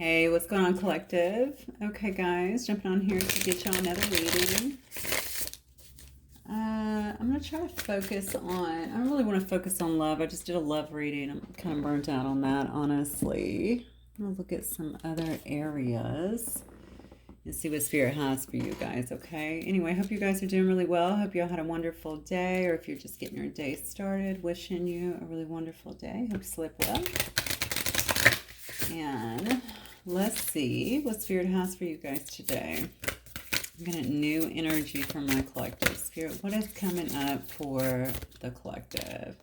Hey, what's going on, collective? Okay, guys, jumping on here to get y'all another reading. I'm going to try to focus on, I don't really want to focus on love. I just did a love reading. I'm kind of burnt out on that, honestly. I'm going to look at some other areas and see what Spirit has for you guys, okay? Anyway, hope you guys are doing really well. Hope you all had a wonderful day, or if you're just getting your day started, wishing you a really wonderful day. Hope you sleep well. And let's see what Spirit has for you guys today. I'm getting new energy from my collective. Spirit, what is coming up for the collective?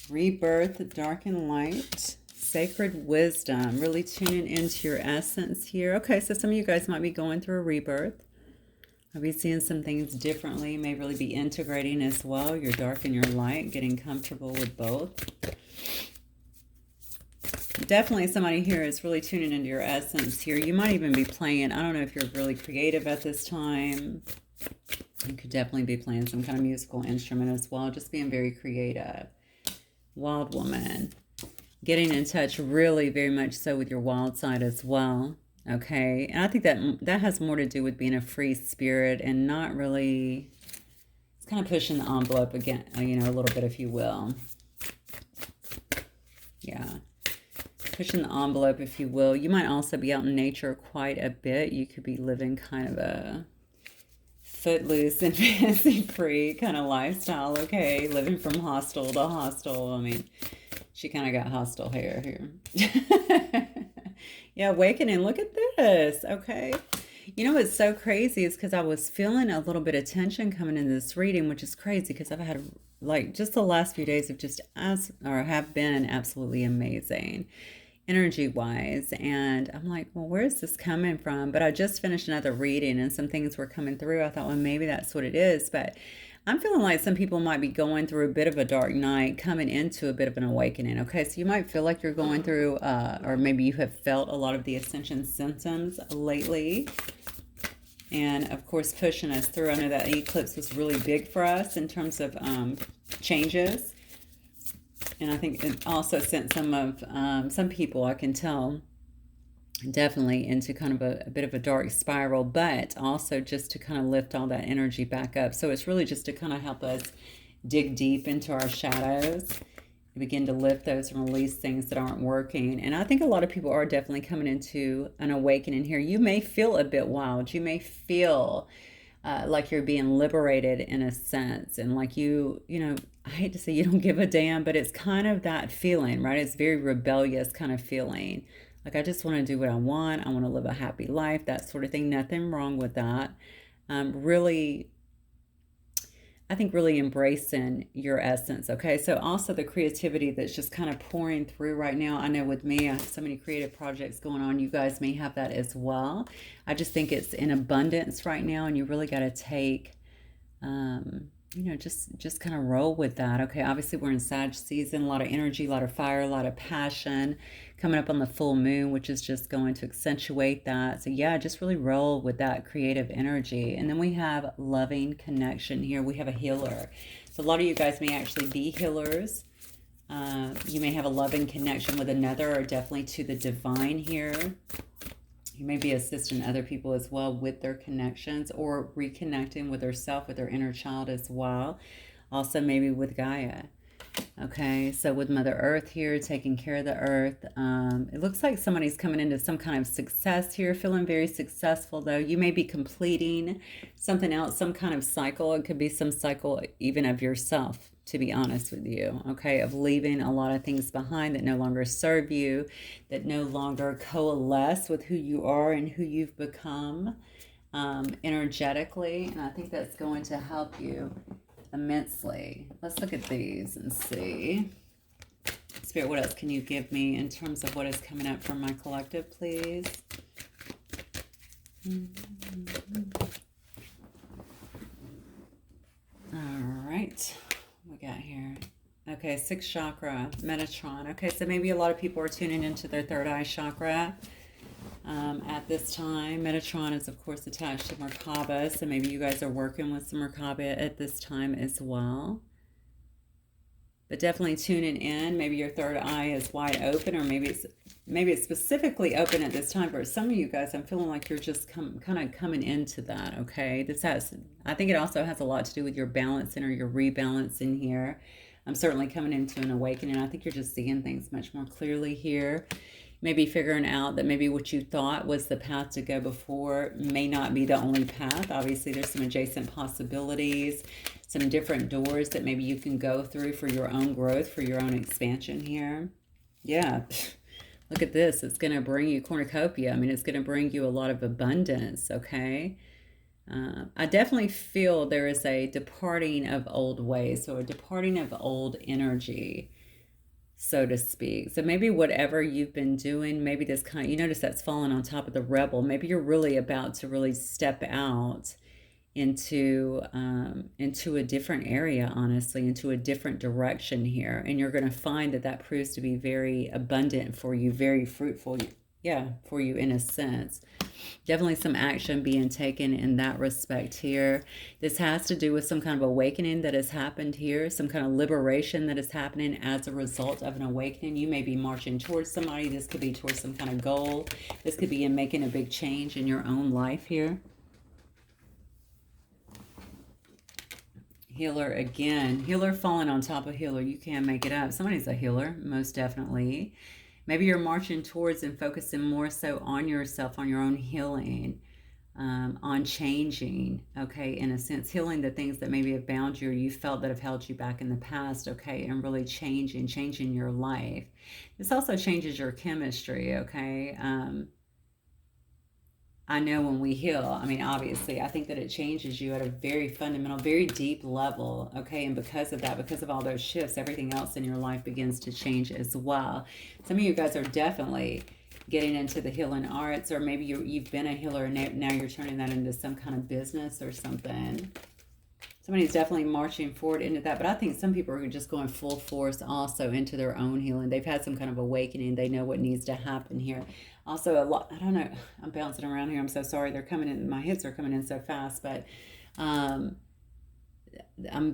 Rebirth, dark and light, sacred wisdom, really tuning into your essence here. Okay, so some of you guys might be going through a rebirth. I'll be seeing some things differently, may really be integrating as well, your dark and your light, getting comfortable with both. Definitely somebody here is really tuning into your essence here. You might even be playing, I don't know if you're really creative at this time. You could definitely be playing some kind of musical instrument as well, just being very creative. Wild woman. Getting in touch really very much so with your wild side as well. Okay, and I think that has more to do with being a free spirit and not really, it's kind of pushing the envelope again, a little bit, if you will. Yeah. Pushing the envelope, if you will. You might also be out in nature quite a bit. You could be living kind of a footloose and fancy-free kind of lifestyle, okay? Living from hostel to hostel. I mean, she kind of got hostile hair here. Yeah, awakening. Look at this, okay? You know what's so crazy is because I was feeling a little bit of tension coming into this reading, which is crazy because I've had, like, just the last few days have been absolutely amazing energy wise, and I'm like, well, where's this coming from? But I just finished another reading and some things were coming through. I thought, well, maybe that's what it is. But I'm feeling like some people might be going through a bit of a dark night, coming into a bit of an awakening. Okay, so you might feel like you're going through or maybe you have felt a lot of the ascension symptoms lately, and of course pushing us through. I know that eclipse was really big for us in terms of changes. And I think it also sent some people, I can tell, definitely into kind of a bit of a dark spiral, but also just to kind of lift all that energy back up. So it's really just to kind of help us dig deep into our shadows, begin to lift those and release things that aren't working. And I think a lot of people are definitely coming into an awakening here. You may feel a bit wild. You may feel like you're being liberated in a sense, and like I hate to say you don't give a damn, but it's kind of that feeling, right? It's very rebellious kind of feeling. Like, I just want to do what I want. I want to live a happy life, that sort of thing. Nothing wrong with that. Really, I think really embracing your essence, okay? So also the creativity that's just kind of pouring through right now. I know with me, I have so many creative projects going on. You guys may have that as well. I just think it's in abundance right now, and you really got to take, just kind of roll with that, okay? Obviously, we're in Sag season, a lot of energy, a lot of fire, a lot of passion coming up on the full moon, which is just going to accentuate that. So yeah, just really roll with that creative energy. And then we have loving connection here. We have a healer. So a lot of you guys may actually be healers. You may have a loving connection with another, or definitely to the divine here. You may be assisting other people as well with their connections, or reconnecting with herself, with their inner child as well. Also maybe with Gaia. Okay, so with Mother Earth here, taking care of the earth. It looks like somebody's coming into some kind of success here, feeling very successful though. You may be completing something else, some kind of cycle. It could be some cycle even of yourself, to be honest with you, okay, of leaving a lot of things behind that no longer serve you, that no longer coalesce with who you are and who you've become energetically. And I think that's going to help you immensely. Let's look at these and see. Spirit, what else can you give me in terms of what is coming up from my collective, please? All right. What we got here? Okay, 6th chakra, Metatron. Okay, so maybe a lot of people are tuning into their third eye chakra at this time. Metatron is, of course, attached to Merkaba, so maybe you guys are working with some Merkaba at this time as well. but definitely tuning in. Maybe your third eye is wide open, or maybe it's specifically open at this time. For some of you guys, I'm feeling like you're just kind of coming into that, okay? I think it also has a lot to do with your balancing or your rebalancing here. I'm certainly coming into an awakening. I think you're just seeing things much more clearly here. Maybe figuring out that maybe what you thought was the path to go before may not be the only path. Obviously, there's some adjacent possibilities, some different doors that maybe you can go through for your own growth, for your own expansion here. Yeah, look at this. It's going to bring you cornucopia. I mean, it's going to bring you a lot of abundance, okay? I definitely feel there is a departing of old ways, so a departing of old energy, so to speak. So maybe whatever you've been doing, maybe this kind of, you notice that's falling on top of the rebel. Maybe you're really about to really step out into a different area, honestly, into a different direction here. And you're going to find that that proves to be very abundant for you, very fruitful, yeah, for you in a sense. Definitely some action being taken in that respect here. This has to do with some kind of awakening that has happened here, some kind of liberation that is happening as a result of an awakening. You may be marching towards somebody. This could be towards some kind of goal. This could be in making a big change in your own life here. Healer again. Healer falling on top of healer. You can't make it up. Somebody's a healer, most definitely. Maybe you're marching towards and focusing more so on yourself, on your own healing, on changing, okay, in a sense, healing the things that maybe have bound you or you felt that have held you back in the past, okay, and really changing your life. This also changes your chemistry, okay. I know when we heal, I mean, obviously, I think that it changes you at a very fundamental, very deep level, okay? And because of that, because of all those shifts, everything else in your life begins to change as well. Some of you guys are definitely getting into the healing arts, or maybe you've been a healer and now you're turning that into some kind of business or something. Somebody's definitely marching forward into that, but I think some people are just going full force also into their own healing. They've had some kind of awakening. They know what needs to happen here. Also, a lot, I don't know, I'm bouncing around here. I'm so sorry. They're coming in, my hits are coming in so fast, but I'm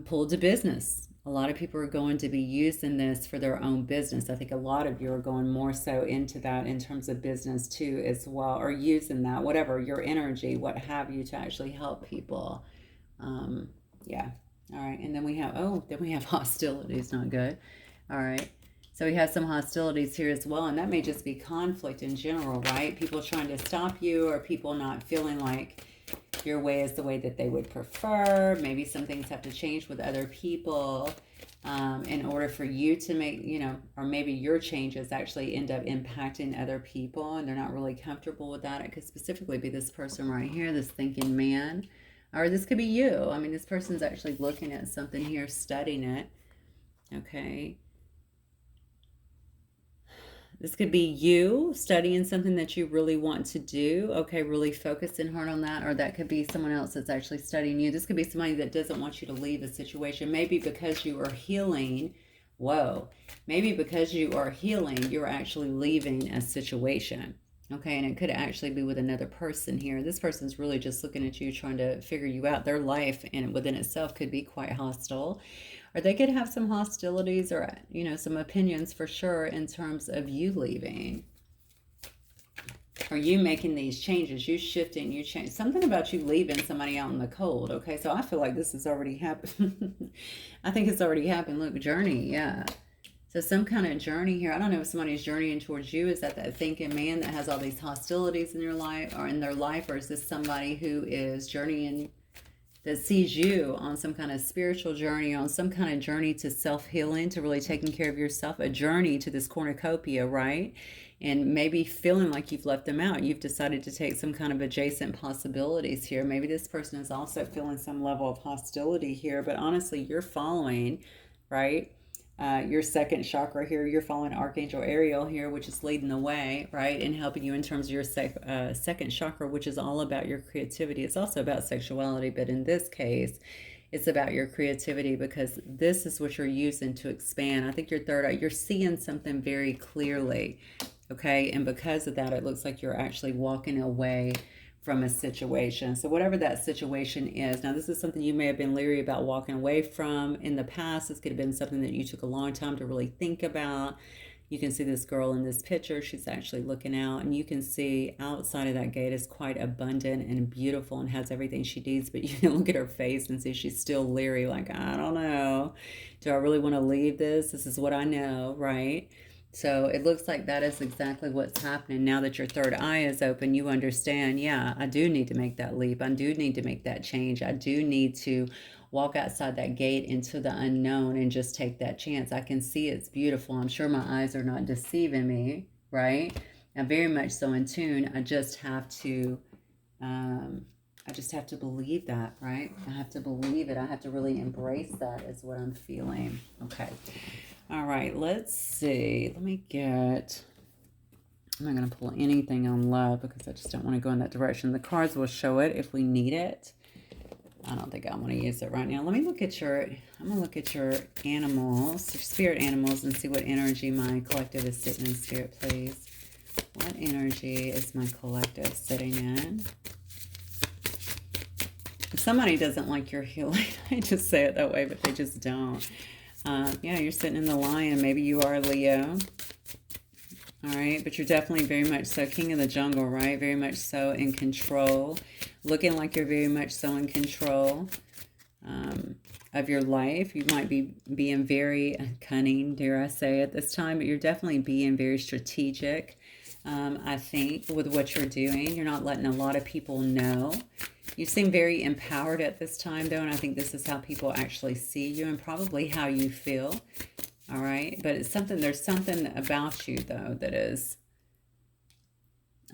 pulled to business. A lot of people are going to be using this for their own business. I think a lot of you are going more so into that in terms of business too as well, or using that, whatever, your energy, what have you, to actually help people. Yeah. All right. And then we have hostilities. Not good. All right. So we have some hostilities here as well. And that may just be conflict in general, right? People trying to stop you, or people not feeling like your way is the way that they would prefer. Maybe some things have to change with other people in order for you to make, or maybe your changes actually end up impacting other people and they're not really comfortable with that. It could specifically be this person right here, this thinking man. Or this could be you. I mean, this person's actually looking at something here, studying it. Okay. This could be you studying something that you really want to do. Okay, really focusing hard on that. Or that could be someone else that's actually studying you. This could be somebody that doesn't want you to leave a situation. Maybe because you are healing. Whoa. Maybe because you are healing, you're actually leaving a situation. Okay, and it could actually be with another person here. This person's really just looking at you, trying to figure you out. Their life and within itself could be quite hostile. Or they could have some hostilities or, some opinions for sure in terms of you leaving. Or you making these changes, you shifting, you change. Something about you leaving somebody out in the cold, okay? So I feel like this has already happened. I think it's already happened. Look, journey, yeah. So some kind of journey here. I don't know if somebody's journeying towards you. Is that thinking man that has all these hostilities in your life or in their life? Or is this somebody who is journeying, that sees you on some kind of spiritual journey, on some kind of journey to self-healing, to really taking care of yourself, a journey to this cornucopia, right? And maybe feeling like you've left them out. You've decided to take some kind of adjacent possibilities here. Maybe this person is also feeling some level of hostility here, but honestly, you're following, right? Your second chakra here, you're following Archangel Ariel here, which is leading the way, right? And helping you in terms of your second chakra, which is all about your creativity. It's also about sexuality, but in this case, it's about your creativity because this is what you're using to expand. I think your third eye, you're seeing something very clearly, okay? And because of that, it looks like you're actually walking away from a situation. So whatever that situation is, now this is something you may have been leery about walking away from in the past. This could have been something that you took a long time to really think about. You can see this girl in this picture. She's actually looking out, and you can see outside of that gate is quite abundant and beautiful and has everything she needs. But you can look at her face and see she's still leery, like, I don't know. Do I really want to leave this? This is what I know, right? So it looks like that is exactly what's happening. Now that your third eye is open, you understand, yeah, I do need to make that leap. I do need to make that change. I do need to walk outside that gate into the unknown and just take that chance. I can see it's beautiful. I'm sure my eyes are not deceiving me, right? I'm very much so in tune. I just have to believe that, right? I have to believe it. I have to really embrace that is what I'm feeling. Okay. All right, let's see. I'm not going to pull anything on love because I just don't want to go in that direction. The cards will show it if we need it. I don't think I want to use it right now. I'm going to look at your animals, your spirit animals, and see what energy my collective is sitting in. Spirit, please. What energy is my collective sitting in? If somebody doesn't like your healing, I just say it that way, but they just don't. Yeah, you're sitting in the lion. Maybe you are a Leo. All right, but you're definitely very much so king of the jungle, right? Very much so in control. Looking like you're very much so in control of your life. You might be being very cunning, dare I say, at this time, but you're definitely being very strategic, I think, with what you're doing. You're not letting a lot of people know. You seem very empowered at this time, though, and I think this is how people actually see you and probably how you feel. All right, but there's something about you, though, that is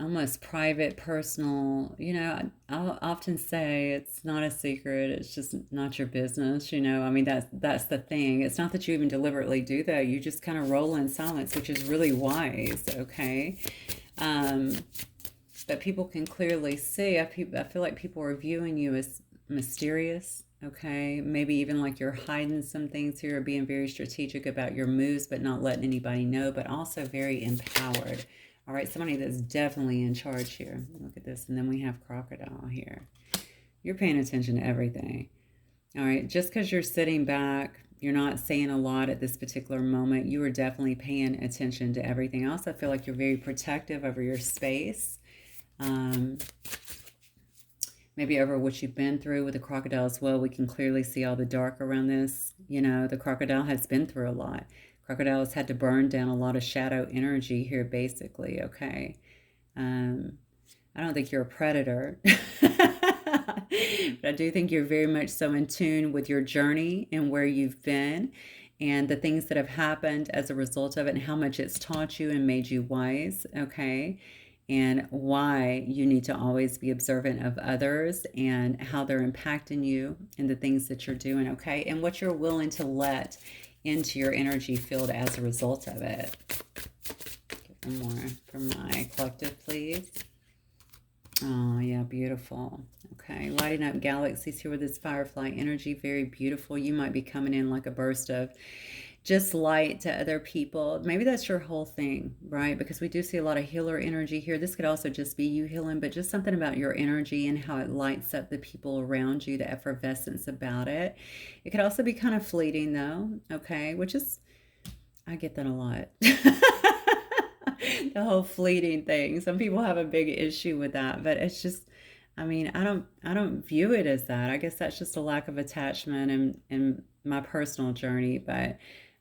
almost private, personal. You know, I'll often say it's not a secret. It's just not your business. You know, I mean, that's the thing. It's not that you even deliberately do that. You just kind of roll in silence, which is really wise. Okay. But people can clearly see. I feel like people are viewing you as mysterious. Okay, maybe even like you're hiding some things here, or being very strategic about your moves, but not letting anybody know, but also very empowered. All right, somebody that's definitely in charge here. Look at this. And then we have crocodile here. You're paying attention to everything. All right, just because you're sitting back, you're not saying a lot at this particular moment. You are definitely paying attention to everything. I also feel like you're very protective over your space. Maybe over what you've been through with the crocodile as well. We can clearly see all the dark around this. You know, the crocodile has been through a lot. Crocodile has had to burn down a lot of shadow energy here, basically, okay? I don't think you're a predator. But I do think you're very much so in tune with your journey and where you've been and the things that have happened as a result of it and how much it's taught you and made you wise, okay? And why you need to always be observant of others and how they're impacting you and the things that you're doing, okay? And what you're willing to let into your energy field as a result of it. Get one more from my collective, please. Oh, yeah, beautiful. Okay, lighting up galaxies here with this firefly energy. Very beautiful. You might be coming in like a burst of just light to other people. Maybe that's your whole thing, right? Because we do see a lot of healer energy here. This could also just be you healing, but just something about your energy and how it lights up the people around you, the effervescence about it. It could also be kind of fleeting though, okay? Which is, I get that a lot. The whole fleeting thing. Some people have a big issue with that, but it's just, I mean, I don't view it as that. I guess that's just a lack of attachment in my personal journey, but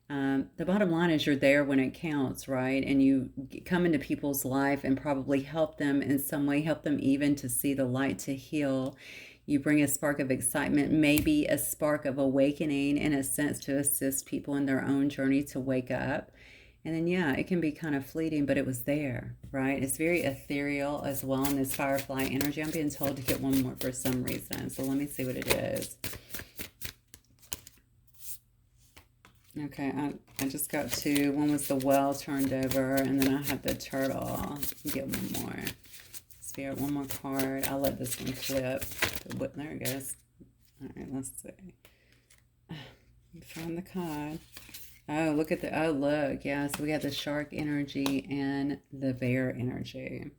the bottom line is you're there when it counts, right? And you come into people's life and probably help them in some way, help them even to see the light, to heal. You bring a spark of excitement, maybe a spark of awakening in a sense to assist people in their own journey to wake up. And then, yeah, it can be kind of fleeting, but it was there, right? It's very ethereal as well in this firefly energy. I'm being told to get one more for some reason. So let me see what it is. Okay, I just got two. One was the well turned over, and then I had the turtle. Get one more. Spirit, one more card. I'll let this one flip. There it goes. All right, let's see. Find the card. Oh, look at the, oh, look. Yeah, so we got the shark energy and the bear energy.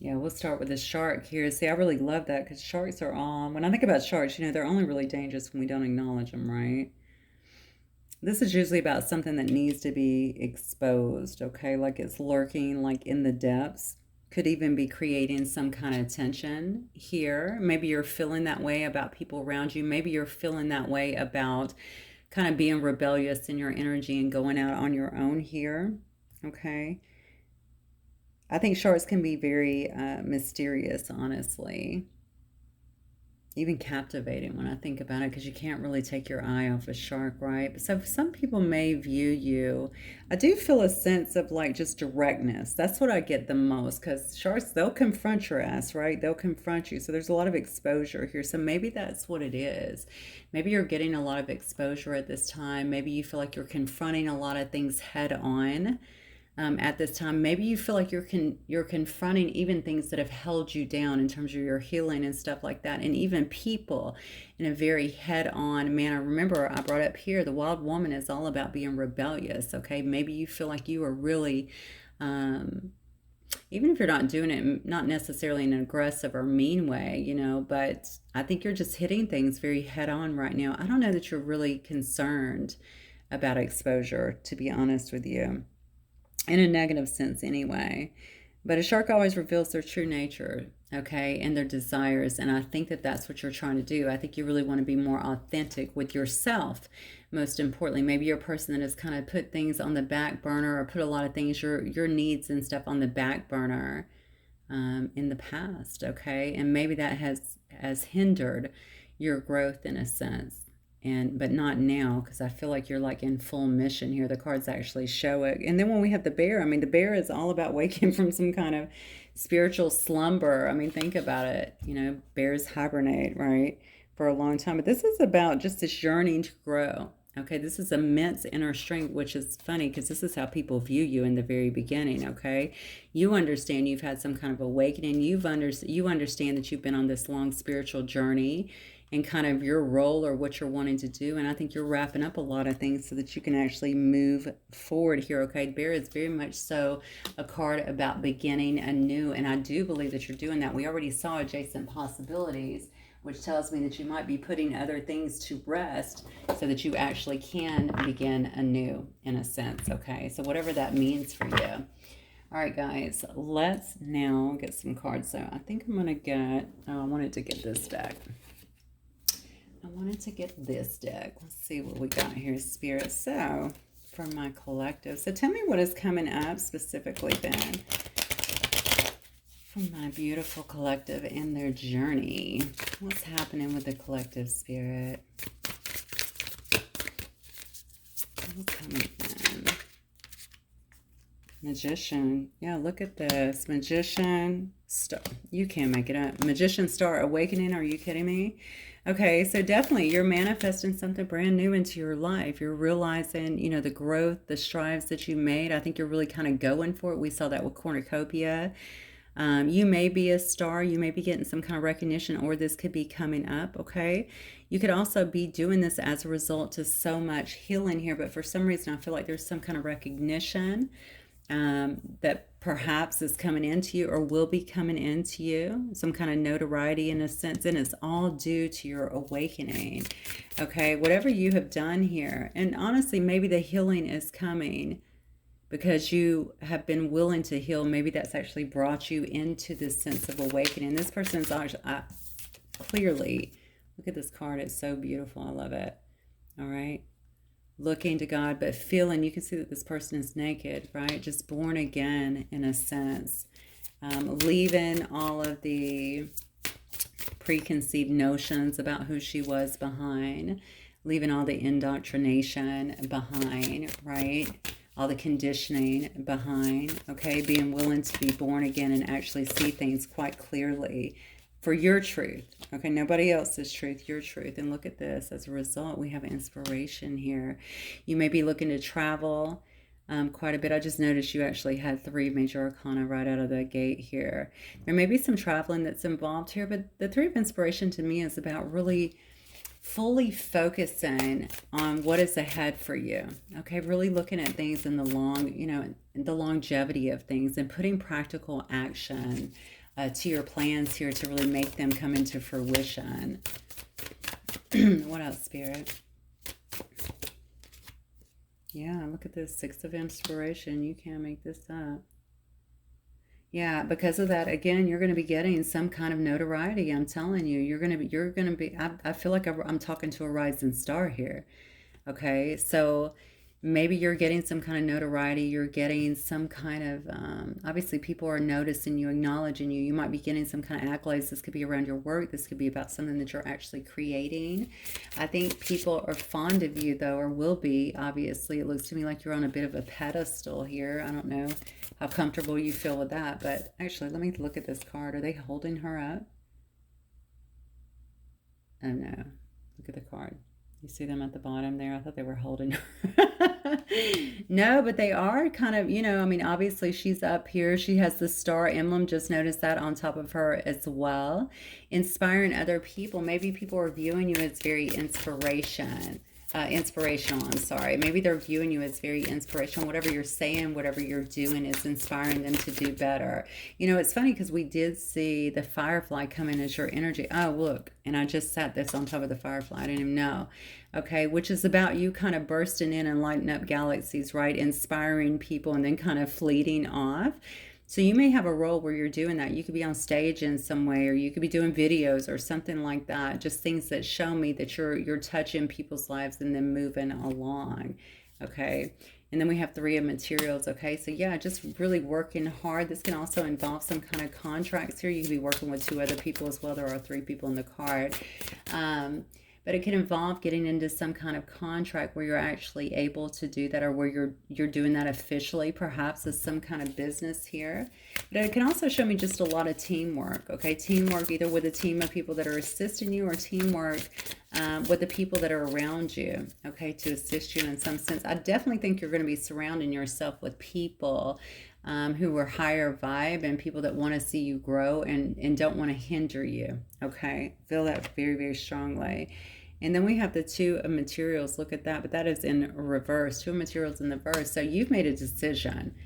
Yeah, we'll start with the shark here. See, I really love that because sharks are when I think about sharks, they're only really dangerous when we don't acknowledge them, right? This is usually about something that needs to be exposed, okay? Like it's lurking like in the depths. Could even be creating some kind of tension here. Maybe you're feeling that way about people around you. Maybe you're feeling that way about kind of being rebellious in your energy and going out on your own here, okay? I think sharks can be very mysterious, honestly. Even captivating when I think about it, because you can't really take your eye off a shark, right? So some people may view you. I do feel a sense of like just directness. That's what I get the most, because sharks, they'll confront your ass, right? They'll confront you. So there's a lot of exposure here. So maybe that's what it is. Maybe you're getting a lot of exposure at this time. Maybe you feel like you're confronting a lot of things head on at this time. Maybe you feel like you're confronting even things that have held you down in terms of your healing and stuff like that, and even people in a very head-on manner. Remember, I brought up here the wild woman is all about being rebellious. Okay, maybe you feel like you are really even if you're not doing it, not necessarily in an aggressive or mean way, but I think you're just hitting things very head on right now. I don't know that you're really concerned about exposure, to be honest with you, in a negative sense anyway. But a shark always reveals their true nature, okay, and their desires. And I think that that's what you're trying to do. I think you really want to be more authentic with yourself. Most importantly, maybe you're a person that has kind of put things on the back burner, or put a lot of things, your needs and stuff on the back burner in the past, okay? And maybe that has hindered your growth in a sense. But not now, because I feel like you're like in full mission here. The cards actually show it. And then when we have the bear, I mean, the bear is all about waking from some kind of spiritual slumber. I mean, think about it. Bears hibernate, right, for a long time. But this is about just this yearning to grow. Okay, this is immense inner strength, which is funny because this is how people view you in the very beginning. Okay, you understand you've had some kind of awakening. You understand that you've been on this long spiritual journey and kind of your role or what you're wanting to do. And I think you're wrapping up a lot of things so that you can actually move forward here. Okay, Bear is very much so a card about beginning anew, and I do believe that you're doing that. We already saw adjacent possibilities, which tells me that you might be putting other things to rest so that you actually can begin anew in a sense, okay? So whatever that means for you. All right, guys, let's now get some cards. So I think I'm going to get, I wanted to get this deck. I wanted to get this deck. Let's see what we got here, Spirit. So for my collective. So tell me what is coming up specifically then from my beautiful collective and their journey. What's happening with the collective, Spirit? What's coming in? Magician. Yeah, look at this. Magician. Star. You can't make it up. Magician, Star, Awakening. Are you kidding me? Okay, so definitely you're manifesting something brand new into your life. You're realizing, the growth, the strives that you made. I think you're really kind of going for it. We saw that with Cornucopia. You may be a star. You may be getting some kind of recognition, or this could be coming up, okay? You could also be doing this as a result to so much healing here, but for some reason I feel like there's some kind of recognition that perhaps is coming into you or will be coming into you, some kind of notoriety in a sense, and it's all due to your awakening, okay? Whatever you have done here, and honestly, maybe the healing is coming because you have been willing to heal. Maybe that's actually brought you into this sense of awakening. This person's actually, clearly, look at this card, it's so beautiful, I love it, all right? Looking to God, but feeling, you can see that this person is naked, right? Just born again in a sense. Leaving all of the preconceived notions about who she was behind. Leaving all the indoctrination behind, right? All the conditioning behind, okay? Being willing to be born again and actually see things quite clearly for your truth, okay? Nobody else's truth, your truth. And look at this. As a result, we have inspiration here. You may be looking to travel quite a bit. I just noticed you actually had 3 major arcana right out of the gate here. There may be some traveling that's involved here, but the 3 of inspiration to me is about really fully focusing on what is ahead for you, okay? Really looking at things in the long, the longevity of things and putting practical action to your plans here to really make them come into fruition. What else, Spirit? Yeah, look at this. 6 of Inspiration. You can't make this up. Yeah, because of that, again, you're going to be getting some kind of notoriety. I'm telling you, you're going to be, I feel like I'm talking to a rising star here. Okay, so maybe you're getting some kind of notoriety. You're getting some kind of, obviously people are noticing you, acknowledging you. You might be getting some kind of accolades. This could be around your work. This could be about something that you're actually creating. I think people are fond of you though, or will be. Obviously, it looks to me like you're on a bit of a pedestal here. I don't know how comfortable you feel with that, but actually, let me look at this card. Are they holding her up? Oh no, look at the card. You see them at the bottom there? I thought they were holding her. No, but they are kind of, I mean, obviously she's up here. She has the star emblem. Just notice that on top of her as well. Inspiring other people. Maybe people are viewing you as very inspirational, I'm sorry. Maybe they're viewing you as very inspirational. Whatever you're saying, whatever you're doing is inspiring them to do better. It's funny because we did see the firefly come in as your energy. Oh, look. And I just sat this on top of the firefly. I didn't even know. Okay, which is about you kind of bursting in and lighting up galaxies, right? Inspiring people and then kind of fleeting off. So you may have a role where you're doing that. You could be on stage in some way, or you could be doing videos or something like that. Just things that show me that you're touching people's lives and then moving along. Okay. And then we have 3 of materials. Okay. So yeah, just really working hard. This can also involve some kind of contracts here. You could be working with 2 other people as well. There are 3 people in the card. But it can involve getting into some kind of contract where you're actually able to do that, or where you're doing that officially, perhaps as some kind of business here. But it can also show me just a lot of teamwork, okay? Teamwork either with a team of people that are assisting you, or teamwork with the people that are around you, okay, to assist you in some sense. I definitely think you're going to be surrounding yourself with people who are higher vibe, and people that want to see you grow and don't want to hinder you, okay? Feel that very, very strongly. And then we have the 2 of materials. Look at that, but that is in reverse. 2 of materials in the verse. So you've made a decision.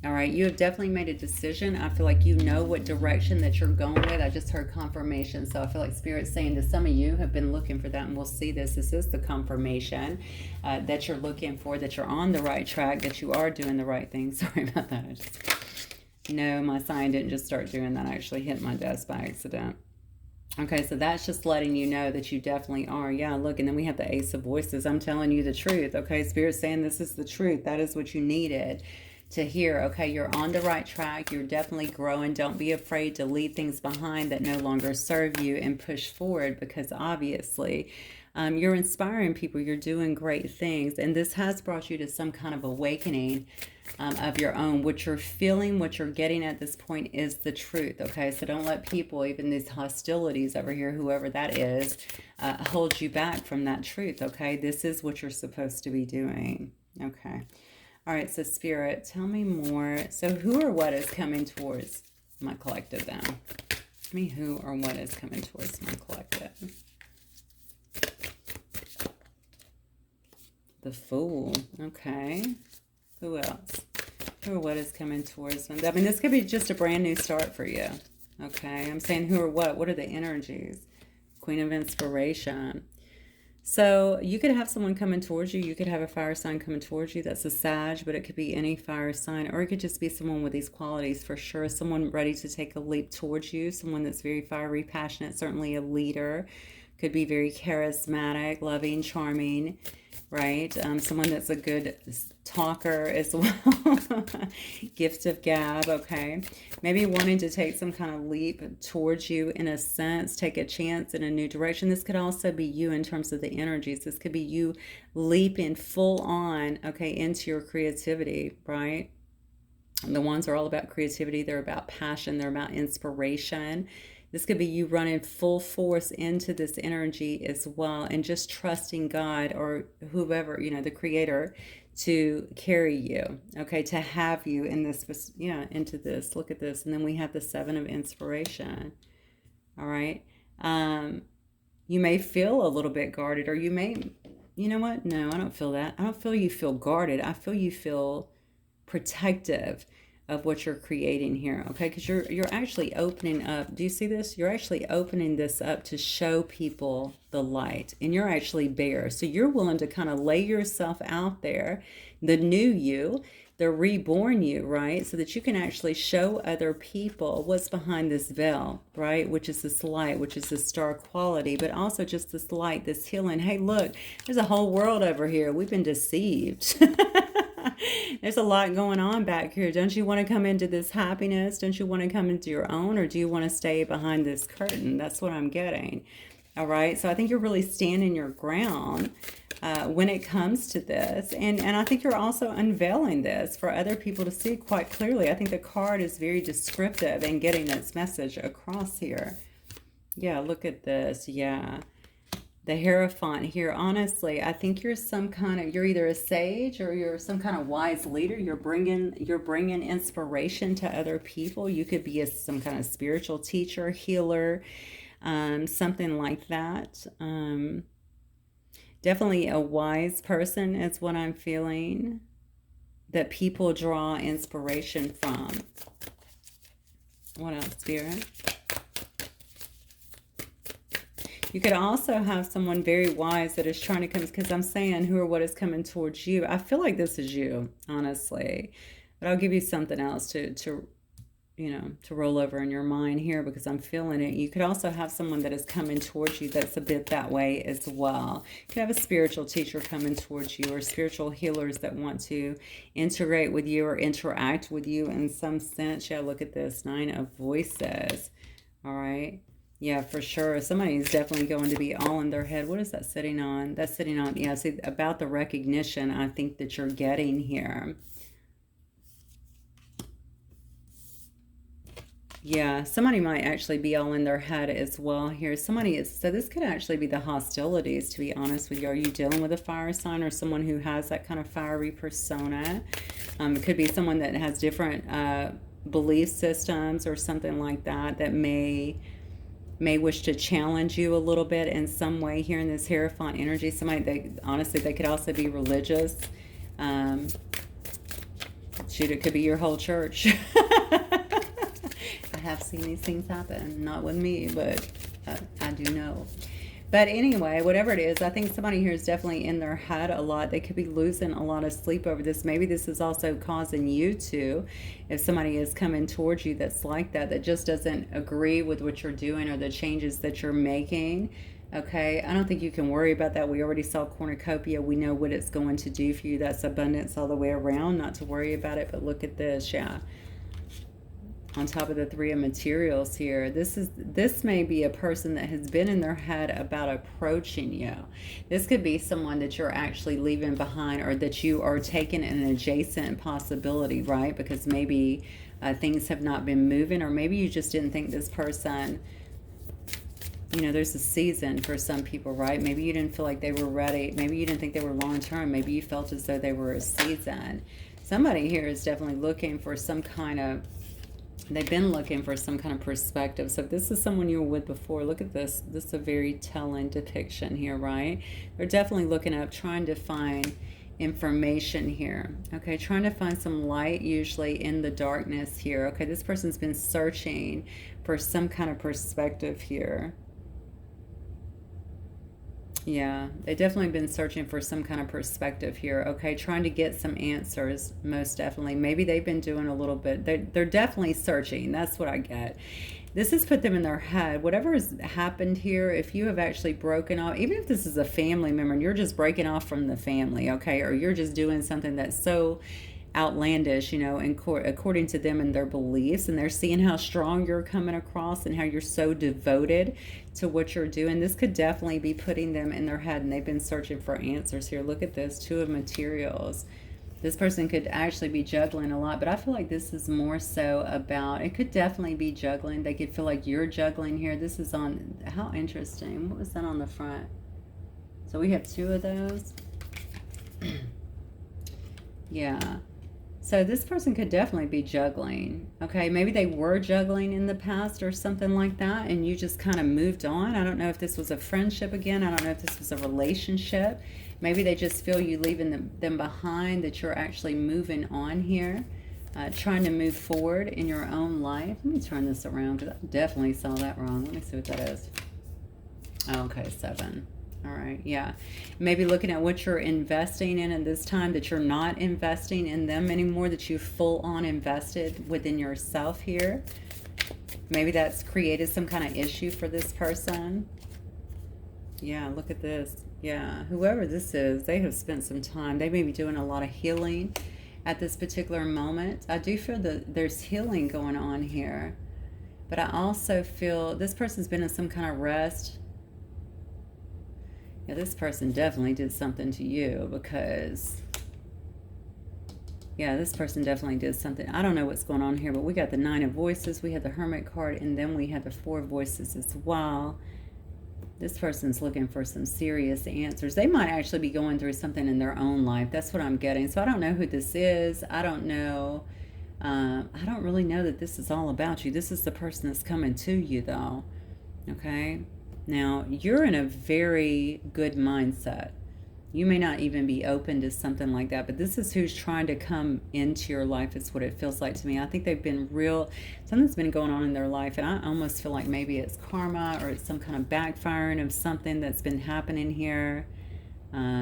All right, you have definitely made a decision. I feel like you know what direction that you're going with. I just heard confirmation. So I feel like Spirit's saying to some of you have been looking for that, and we'll see this. This is the confirmation that you're looking for, that you're on the right track, that you are doing the right thing. Sorry about that. No, my sign didn't just start doing that. I actually hit my desk by accident. Okay, so that's just letting you know that you definitely are. Yeah, look, and then we have the Ace of Voices. I'm telling you the truth, okay? Spirit's saying this is the truth. That is what you needed to hear, okay? You're on the right track. You're definitely growing. Don't be afraid to leave things behind that no longer serve you and push forward, because obviously you're inspiring people. You're doing great things, and this has brought you to some kind of awakening of your own. What you're feeling, what you're getting at this point is the truth, okay? So don't let people, even these hostilities over here, whoever that is, hold you back from that truth, okay? This is what you're supposed to be doing, okay? All right, so Spirit, tell me more. So who or what is coming towards my collective then? Tell me who or what is coming towards my collective. The Fool, okay. Who else? Who or what is coming towards them? I mean, this could be just a brand new start for you. Okay, I'm saying who or what. What are the energies? Queen of Inspiration. So you could have someone coming towards you. You could have a fire sign coming towards you. That's a Sag, but it could be any fire sign. Or it could just be someone with these qualities for sure. Someone ready to take a leap towards you. Someone that's very fiery, passionate. Certainly a leader. Could be very charismatic, loving, charming. Right? Someone that's a good talker as well. Gift of gab, okay? Maybe wanting to take some kind of leap towards you in a sense, take a chance in a new direction. This could also be you in terms of the energies. This could be you leaping full on, okay, into your creativity, right? And the ones are all about creativity. They're about passion. They're about inspiration. This could be you running full force into this energy as well, and just trusting God or whoever, the creator, to carry you, okay, to have you in this, into this. Look at this. And then we have the 7 of Inspiration. All right. You may feel a little bit guarded, or you may, you know what? No, I don't feel that. I don't feel you feel guarded. I feel you feel protective. of what you're creating here, okay? Because you're actually opening up. Do you see this? You're actually opening this up to show people the light, and you're actually bare. So you're willing to kind of lay yourself out there, the new you, the reborn you, right? So that you can actually show other people what's behind this veil, right? Which is this light, which is this star quality, but also just this light, this healing. Hey, look, there's a whole world over here. We've been deceived. There's a lot going on back here. Don't you want to come into this happiness? Don't you want to come into your own, or do you want to stay behind this curtain? That's what I'm getting. All right. So I think you're really standing your ground when it comes to this. And I think you're also unveiling this for other people to see quite clearly. I think the card is very descriptive in getting its message across here. Yeah, look at this. Yeah. The Hierophant here. Honestly, I think you're you're either a sage or you're some kind of wise leader. You're bringing inspiration to other people. You could be some kind of spiritual teacher, healer, something like that. Definitely a wise person is what I'm feeling, that people draw inspiration from. What else, Spirit? You could also have someone very wise that is trying to come, because I'm saying who or what is coming towards you. I feel like this is you, honestly. But I'll give you something else to roll over in your mind here, because I'm feeling it. You could also have someone that is coming towards you that's a bit that way as well. You could have a spiritual teacher coming towards you, or spiritual healers that want to integrate with you or interact with you in some sense. Yeah, look at this. 9 of Voices. All right. Yeah, for sure. Somebody is definitely going to be all in their head. What is that sitting on? That's sitting on, yeah, see, about the recognition I think that you're getting here. Yeah, somebody might actually be all in their head as well here. Somebody is, so this could actually be the hostilities, to be honest with you. Are you dealing with a fire sign or someone who has that kind of fiery persona? It could be someone that has different belief systems or something like that, that may wish to challenge you a little bit in some way here in this Hierophant energy. Somebody, honestly, they could also be religious. Shoot, it could be your whole church. I have seen these things happen. Not with me, but I do know. But anyway, whatever it is, I think somebody here is definitely in their head a lot. They could be losing a lot of sleep over this. Maybe this is also causing you to, if somebody is coming towards you that's like that, that just doesn't agree with what you're doing or the changes that you're making. Okay, I don't think you can worry about that. We already saw cornucopia. We know what it's going to do for you. That's abundance all the way around. Not to worry about it, but look at this, yeah. On top of the 3 of materials here, this may be a person that has been in their head about approaching you. This could be someone that you're actually leaving behind, or that you are taking an adjacent possibility, right? Because maybe things have not been moving, or maybe you just didn't think this person, there's a season for some people, right? Maybe you didn't feel like they were ready. Maybe you didn't think they were long-term. Maybe you felt as though they were a season. Somebody here is definitely looking for some kind of, they've been looking for some kind of perspective. So if this is someone you were with before, look at this. This is a very telling depiction here, right? They're definitely looking up, trying to find information here. Okay, trying to find some light, usually in the darkness here. Okay, this person's been searching for some kind of perspective here. Yeah, they've definitely been searching for some kind of perspective here. Okay, trying to get some answers, most definitely. Maybe they've been doing a little bit. They're definitely searching. That's what I get. This has put them in their head. Whatever has happened here, if you have actually broken off, even if this is a family member and you're just breaking off from the family, okay, or you're just doing something that's so outlandish, according to them and their beliefs, and they're seeing how strong you're coming across and how you're so devoted to what you're doing. This could definitely be putting them in their head, and they've been searching for answers here. Look at this, 2 of materials. This person could actually be juggling a lot, but I feel like this is more so about, it could definitely be juggling. They could feel like you're juggling here. This is on, how interesting. What was that on the front? So we have 2 of those. Yeah. So this person could definitely be juggling. Okay, maybe they were juggling in the past or something like that, and you just kind of moved on. I don't know if this was a friendship again. I don't know if this was a relationship. Maybe they just feel you leaving them behind, that you're actually moving on here. trying to move forward in your own life. Let me turn this around because I definitely saw that wrong. Let me see what that is. Okay, 7. All right, yeah. Maybe looking at what you're investing in this time, that you're not investing in them anymore, that you full on invested within yourself here. Maybe that's created some kind of issue for this person. Yeah, look at this. Yeah, whoever this is, they have spent some time. They may be doing a lot of healing at this particular moment. I do feel that there's healing going on here. But I also feel this person's been in some kind of rest. Yeah, this person definitely did something to you because, yeah, this person definitely did something. I don't know what's going on here, but we got the 9 of Voices, we had the Hermit card, and then we had the 4 of Voices as well. This person's looking for some serious answers. They might actually be going through something in their own life. That's what I'm getting. So I don't know who this is. I don't know. I don't really know that this is all about you. This is the person that's coming to you, though. Okay? Now, you're in a very good mindset. You may not even be open to something like that, but this is who's trying to come into your life. It's what it feels like to me. I think they've been something's been going on in their life, and I almost feel like maybe it's karma or it's some kind of backfiring of something that's been happening here.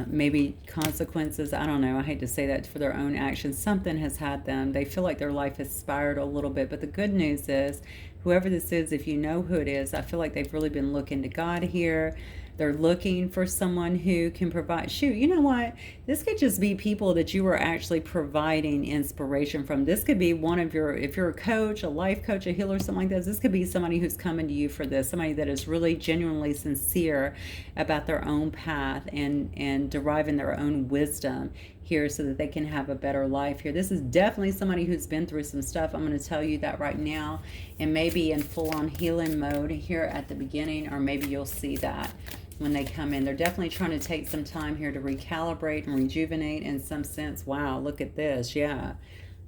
Maybe consequences. I don't know. I hate to say that, for their own actions. Something has had them. They feel like their life has spiraled a little bit, but the good news is, whoever this is, if you know who it is, I feel like they've really been looking to God here. They're looking for someone who can provide. Shoot, you know what? This could just be people that you are actually providing inspiration from. This could be one of your, if you're a coach, a life coach, a healer, something like this could be somebody who's coming to you for this. Somebody that is really genuinely sincere about their own path and deriving their own wisdom here so that they can have a better life here. This is definitely somebody who's been through some stuff. I'm going to tell you that right now, and maybe in full-on healing mode here at the beginning, or maybe you'll see that when they come in. They're definitely trying to take some time here to recalibrate and rejuvenate in some sense. Wow, look at this. Yeah.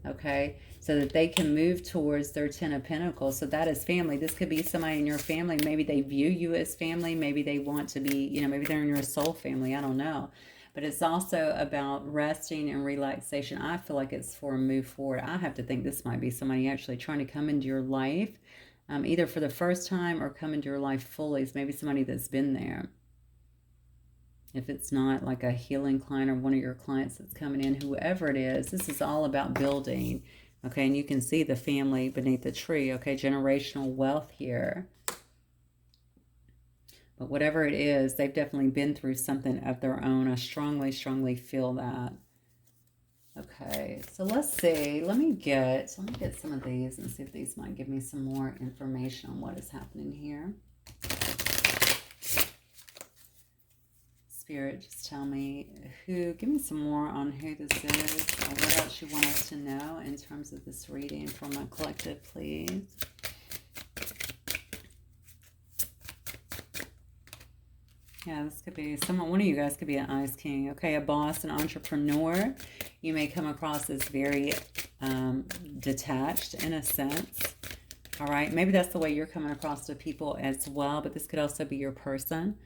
Okay. So that they can move towards their 10 of Pentacles. So that is family. This could be somebody in your family. Maybe they view you as family. Maybe they want to be, you know, maybe they're in your soul family. I don't know. But it's also about resting and relaxation. I feel like it's for a move forward. I have to think this might be somebody actually trying to come into your life, either for the first time or come into your life fully. It's maybe somebody that's been there. If it's not like a healing client or one of your clients that's coming in, whoever it is, this is all about building. Okay, and you can see the family beneath the tree. Okay, generational wealth here. But whatever it is, they've definitely been through something of their own. I strongly, strongly feel that. Okay, so let's see. Let me get some of these and see if these might give me some more information on what is happening here. Spirit, just tell me give me some more on who this is, or what else you want us to know in terms of this reading for my collective, please. Yeah, this could be someone, one of you guys could be an Ice King. Okay, a boss, an entrepreneur. You may come across as very detached in a sense. All right, maybe that's the way you're coming across to people as well, but this could also be your person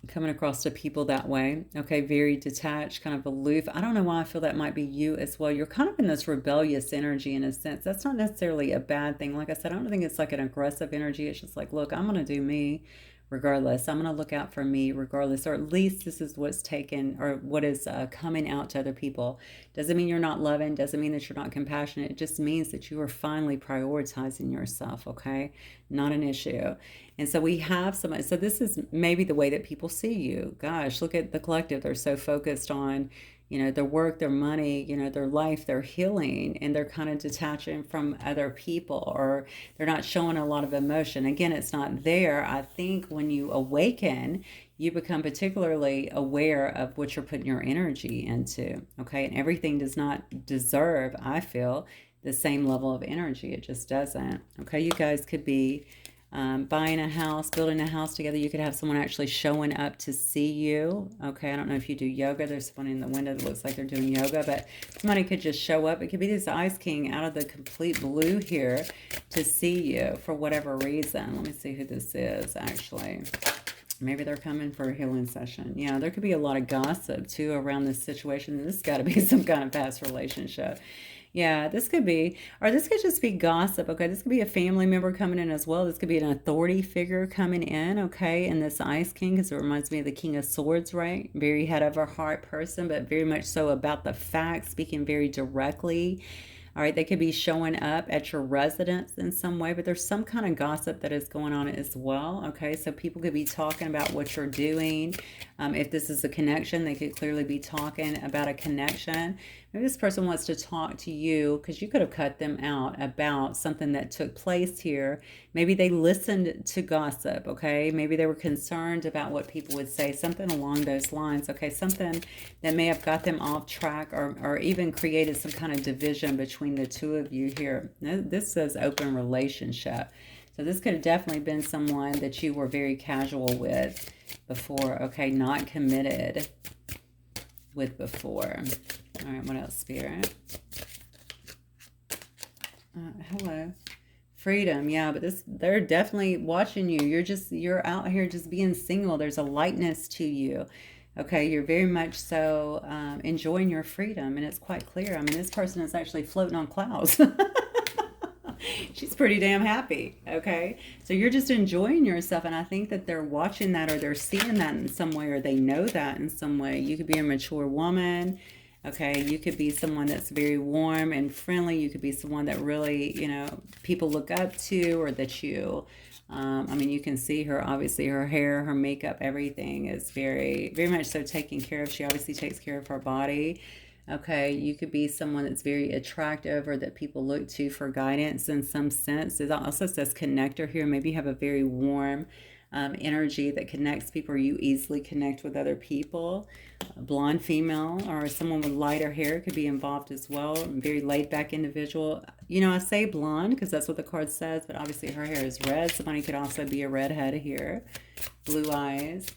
coming across to people that way. Okay, very detached, kind of aloof. I don't know why I feel that might be you as well. You're kind of in this rebellious energy in a sense. That's not necessarily a bad thing. Like I said, I don't think it's like an aggressive energy. It's just like, look, I'm going to do me regardless. I'm going to look out for me regardless, or at least this is what's taken, or what is coming out to other people. Doesn't mean you're not loving, doesn't mean that you're not compassionate. It just means that you are finally prioritizing yourself, okay? Not an issue. And so we have some, so this is maybe the way that people see you. Gosh, look at the collective. They're so focused on, you know, their work, their money, you know, their life, their healing, and they're kind of detaching from other people, or they're not showing a lot of emotion. Again, it's not there. I think when you awaken, you become particularly aware of what you're putting your energy into, okay? And everything does not deserve, I feel, the same level of energy. It just doesn't, okay? You guys could be buying a house, building a house together. You could have someone actually showing up to see you. Okay, I don't know if you do yoga. There's someone in the window that looks like they're doing yoga, but somebody could just show up. It could be this Ice King out of the complete blue here to see you for whatever reason. Let me see who this is, actually. Maybe they're coming for a healing session. Yeah, there could be a lot of gossip too around this situation. This has got to be some kind of past relationship. Yeah, this could be, or this could just be gossip. Okay, this could be a family member coming in as well. This could be an authority figure coming in. Okay, and this Ice King, because it reminds me of the King of Swords, right? Very head over heart person, but very much so about the facts, speaking very directly. All right, they could be showing up at your residence in some way, but there's some kind of gossip that is going on as well. Okay, so people could be talking about what you're doing. If this is a connection, they could clearly be talking about a connection. Maybe this person wants to talk to you because you could have cut them out about something that took place here. Maybe they listened to gossip, okay? Maybe they were concerned about what people would say, something along those lines, okay? Something that may have got them off track or even created some kind of division between the two of you here. This says open relationship. So this could have definitely been someone that you were very casual with before, okay? Not committed with before. All right, what else, Spirit? Hello. Freedom, yeah, but they're definitely watching you. You're out here just being single. There's a lightness to you. Okay, you're very much so enjoying your freedom, and it's quite clear. I mean, this person is actually floating on clouds. She's pretty damn happy, okay? So you're just enjoying yourself, and I think that they're watching that or they're seeing that in some way or they know that in some way. You could be a mature woman, okay? You could be someone that's very warm and friendly. You could be someone that really, people look up to or that you... I mean, you can see her, obviously, her hair, her makeup, everything is very, very much so taken care of. She obviously takes care of her body. Okay, you could be someone that's very attractive or that people look to for guidance in some sense. It also says connector here. Maybe you have a very warm energy that connects people, or you easily connect with other people. A blonde female or someone with lighter hair could be involved as well. Very laid back individual. I say blonde because that's what the card says, but obviously her hair is red. Somebody could also be a redhead here. Blue eyes.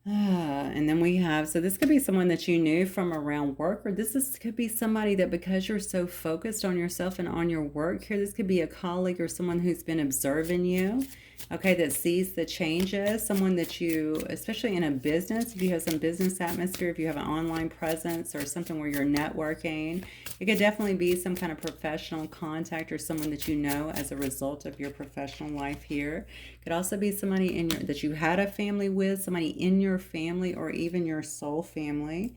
And then we have, so this could be someone that you knew from around work, or could be somebody that because you're so focused on yourself and on your work here, this could be a colleague or someone who's been observing you, okay, that sees the changes, someone that you, especially in a business, if you have some business atmosphere, if you have an online presence or something where you're networking, it could definitely be some kind of professional contact or someone that you know as a result of your professional life here. Could also be somebody that you had a family with, somebody in your family or even your soul family.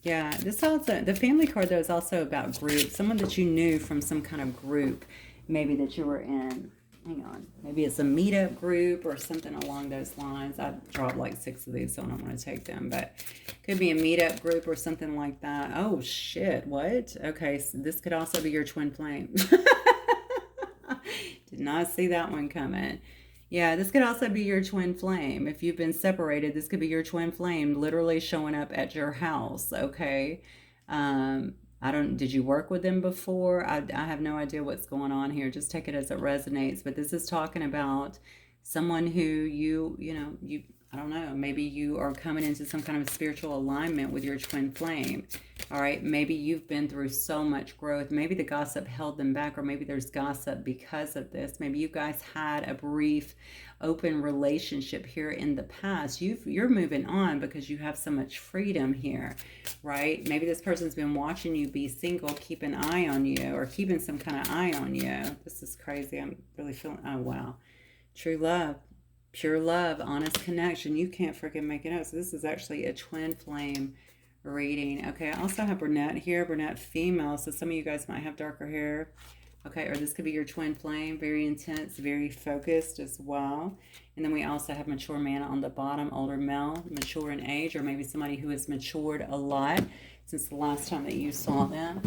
Yeah, this also, the family card though is also about group, someone that you knew from some kind of group maybe that you were in. Hang on, maybe it's a meetup group or something along those lines. I dropped like 6 of these, so I don't want to take them, but could be a meetup group or something like that. Oh shit, what? Okay, so this could also be your twin flame. Did not see that one coming. Yeah, this could also be your twin flame. If you've been separated, this could be your twin flame literally showing up at your house, okay? Did you work with them before? I have no idea what's going on here. Just take it as it resonates. But this is talking about someone who I don't know, maybe you are coming into some kind of spiritual alignment with your twin flame. All right, maybe you've been through so much growth. Maybe the gossip held them back, or maybe there's gossip because of this. Maybe you guys had a brief open relationship here in the past. You're moving on because you have so much freedom here, right? Maybe this person's been watching you be single, keep an eye on you, or keeping some kind of eye on you. This is crazy. I'm really feeling, oh wow. True love. Pure love, honest connection. You can't freaking make it up. So this is actually a twin flame reading. Okay, I also have brunette here, brunette female. So some of you guys might have darker hair. Okay, or this could be your twin flame. Very intense, very focused as well. And then we also have mature man on the bottom, older male, mature in age, or maybe somebody who has matured a lot since the last time that you saw them.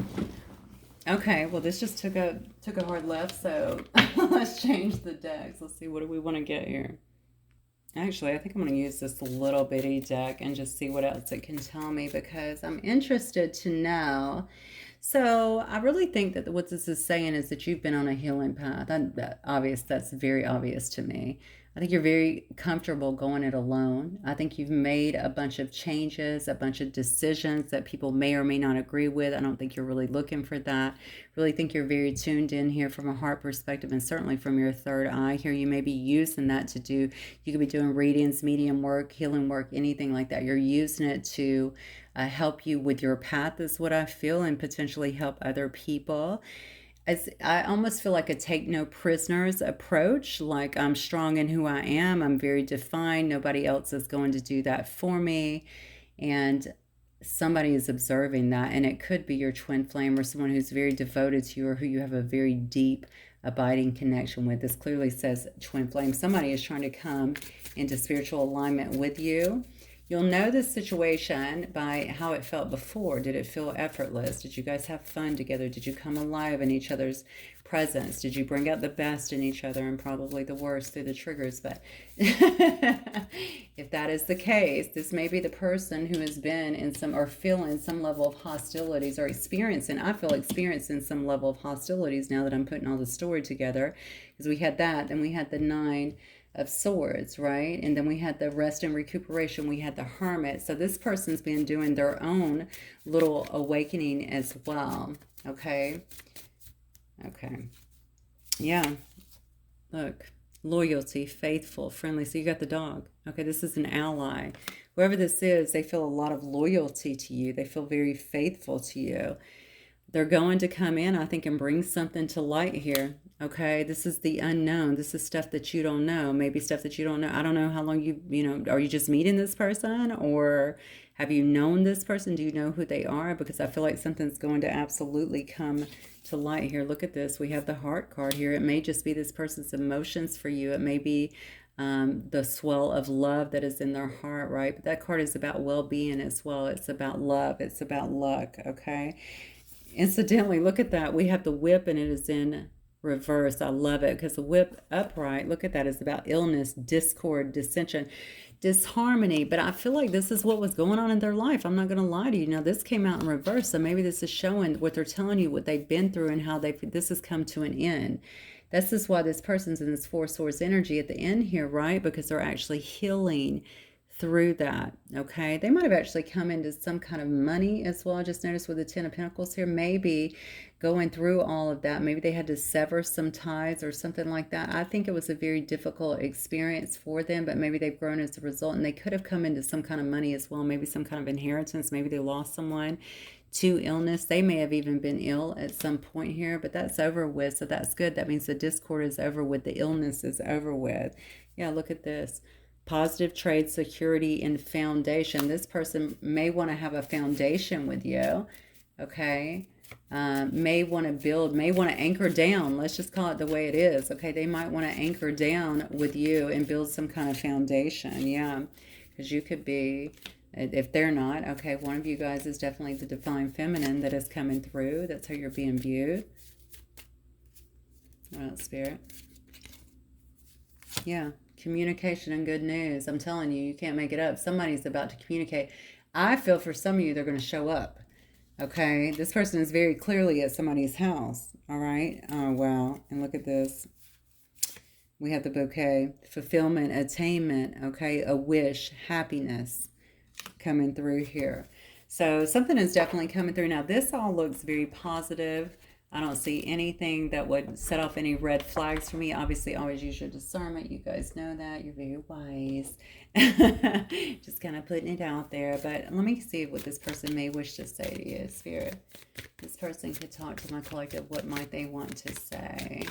Okay, well this just took a hard left, so let's change the decks. Let's see, what do we want to get here? Actually, I think I'm going to use this little bitty deck and just see what else it can tell me, because I'm interested to know. So I really think that what this is saying is that you've been on a healing path. That's very obvious to me. I think you're very comfortable going it alone. I think you've made a bunch of changes, a bunch of decisions that people may or may not agree with. I don't think you're really looking for that. Really think you're very tuned in here from a heart perspective, and certainly from your third eye here. You may be using that to do, you could be doing readings, medium work, healing work, anything like that. You're using it to help you with your path, is what I feel, and potentially help other people. I almost feel like a take no prisoners approach. Like, I'm strong in who I am. I'm very defined. Nobody else is going to do that for me. And somebody is observing that. And it could be your twin flame or someone who's very devoted to you or who you have a very deep, abiding connection with. This clearly says twin flame. Somebody is trying to come into spiritual alignment with you. You'll know this situation by how it felt before. Did it feel effortless? Did you guys have fun together? Did you come alive in each other's presence? Did you bring out the best in each other and probably the worst through the triggers? But if that is the case, this may be the person who has been in some, or feeling some level of hostilities, or experiencing, I feel experiencing some level of hostilities now that I'm putting all the story together. Because we had that, then we had the 9 of Swords, right? And then we had the rest and recuperation. We had the Hermit. So this person's been doing their own little awakening as well. Okay. Okay. Yeah. Look. Loyalty, faithful, friendly. So you got the dog. Okay. This is an ally. Whoever this is, they feel a lot of loyalty to you. They feel very faithful to you. They're going to come in, I think, and bring something to light here. Okay, this is the unknown. This is stuff that you don't know. Maybe stuff that you don't know. I don't know how long are you just meeting this person, or have you known this person? Do you know who they are? Because I feel like something's going to absolutely come to light here. Look at this. We have the Heart card here. It may just be this person's emotions for you. It may be the swell of love that is in their heart, right? But that card is about well-being as well. It's about love. It's about luck, okay? Incidentally, look at that. We have the Whip and it is in reverse. I love it because the Whip upright, look at that, is about illness, discord, dissension, disharmony. But I feel like this is what was going on in their life. I'm not going to lie to you. Now, this came out in reverse, so maybe this is showing what they're telling you, what they've been through, and how this has come to an end. This is why this person's in this 4 Swords energy at the end here, right? Because they're actually healing through that. Okay, they might have actually come into some kind of money as well. I just noticed with the 10 of Pentacles here, maybe going through all of that, maybe they had to sever some ties or something like that. I think it was a very difficult experience for them, but maybe they've grown as a result, and they could have come into some kind of money as well, maybe some kind of inheritance. Maybe they lost someone to illness. They may have even been ill at some point here, but that's over with, so that's good. That means the discord is over with, the illness is over with. Yeah, look at this. Positive trade, security, and foundation. This person may want to have a foundation with you, okay? May want to build, may want to anchor down. Let's just call it the way it is, okay? They might want to anchor down with you and build some kind of foundation, yeah. Because you could be, if they're not, okay, one of you guys is definitely the divine feminine that is coming through. That's how you're being viewed. What else, Spirit? Yeah. Communication and good news. I'm telling you, you can't make it up. Somebody's about to communicate. I feel for some of you, they're going to show up. Okay. This person is very clearly at somebody's house. All right. Oh, wow. And look at this. We have the bouquet. Fulfillment, attainment. Okay. A wish, happiness coming through here. So something is definitely coming through. Now, this all looks very positive. I don't see anything that would set off any red flags for me. Obviously, always use your discernment. You guys know that. You're very wise. Just kind of putting it out there. But let me see what this person may wish to say to you, Spirit. This person could talk to my collective. What might they want to say?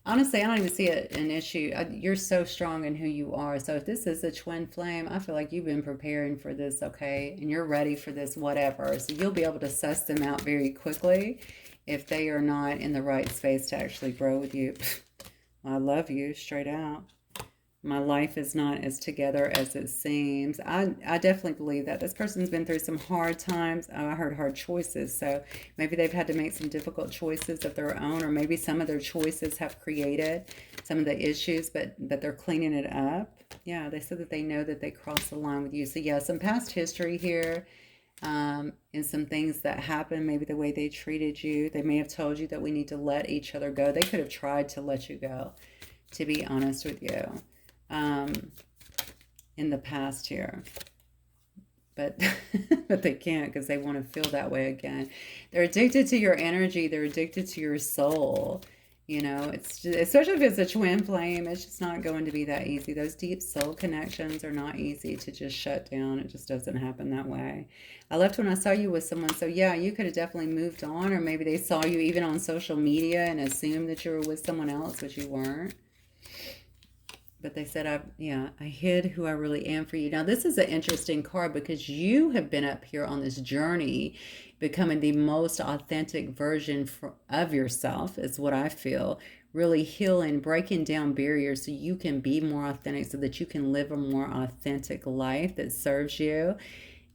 Honestly, I don't even see an issue. You're so strong in who you are. So if this is a twin flame, I feel like you've been preparing for this, okay? And you're ready for this, whatever. So you'll be able to suss them out very quickly if they are not in the right space to actually grow with you. I love you, straight out. My life is not as together as it seems. I definitely believe that. This person's been through some hard times. Oh, I heard hard choices. So maybe they've had to make some difficult choices of their own, or maybe some of their choices have created some of the issues, but they're cleaning it up. Yeah, they said that they know that they crossed the line with you. So yeah, some past history here. And some things that happened, maybe the way they treated you. They may have told you that we need to let each other go. They could have tried to let you go, to be honest with you. um, in the past here. But but they can't because they want to feel that way again. They're addicted to your energy. They're addicted to your soul. You know, it's just, especially if it's a twin flame, it's just not going to be that easy. Those deep soul connections are not easy to just shut down. It just doesn't happen that way. I left when I saw you with someone. So yeah, you could have definitely moved on, or maybe they saw you even on social media and assumed that you were with someone else, but you weren't. But they said, I hid who I really am for you. Now, this is an interesting card because you have been up here on this journey, becoming the most authentic version of yourself, is what I feel. Really healing, breaking down barriers so you can be more authentic, so that you can live a more authentic life that serves you.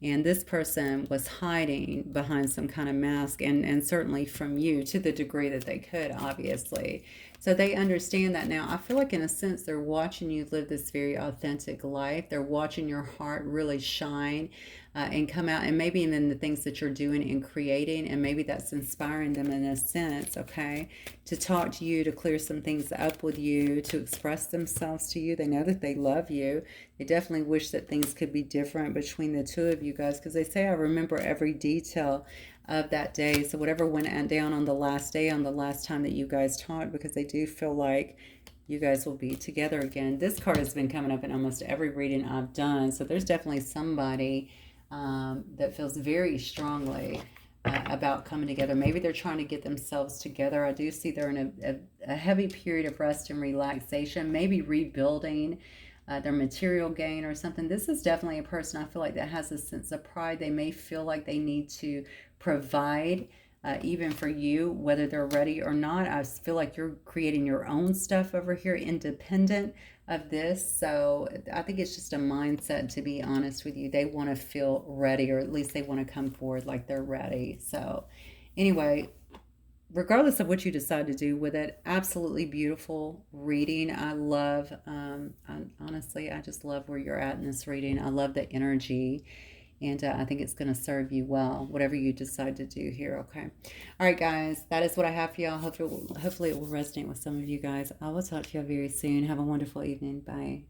And this person was hiding behind some kind of mask, and certainly from you to the degree that they could, obviously. So they understand that now. I feel like, in a sense, they're watching you live this very authentic life. They're watching your heart really shine and come out, and maybe even the things that you're doing and creating, and maybe that's inspiring them in a sense, okay, to talk to you, to clear some things up with you, to express themselves to you. They know that they love you. They definitely wish that things could be different between the two of you guys, because they say, I remember every detail of that day. So whatever went down on the last day, on the last time that you guys talked, because they do feel like you guys will be together again. This card has been coming up in almost every reading I've done. So there's definitely somebody that feels very strongly about coming together. Maybe they're trying to get themselves together. I do see they're in a heavy period of rest and relaxation, maybe rebuilding their material gain or something. This is definitely a person I feel like that has a sense of pride. They may feel like they need to provide even for you, whether they're ready or not. I feel like you're creating your own stuff over here, independent of this. So I think it's just a mindset, to be honest with you. They want to feel ready, or at least they want to come forward like they're ready. So anyway, regardless of what you decide to do with it, absolutely beautiful reading. I love, honestly, I just love where you're at in this reading. I love the energy, and I think it's going to serve you well, whatever you decide to do here, okay? All right, guys, that is what I have for y'all. Hopefully it will resonate with some of you guys. I will talk to you very soon. Have a wonderful evening. Bye.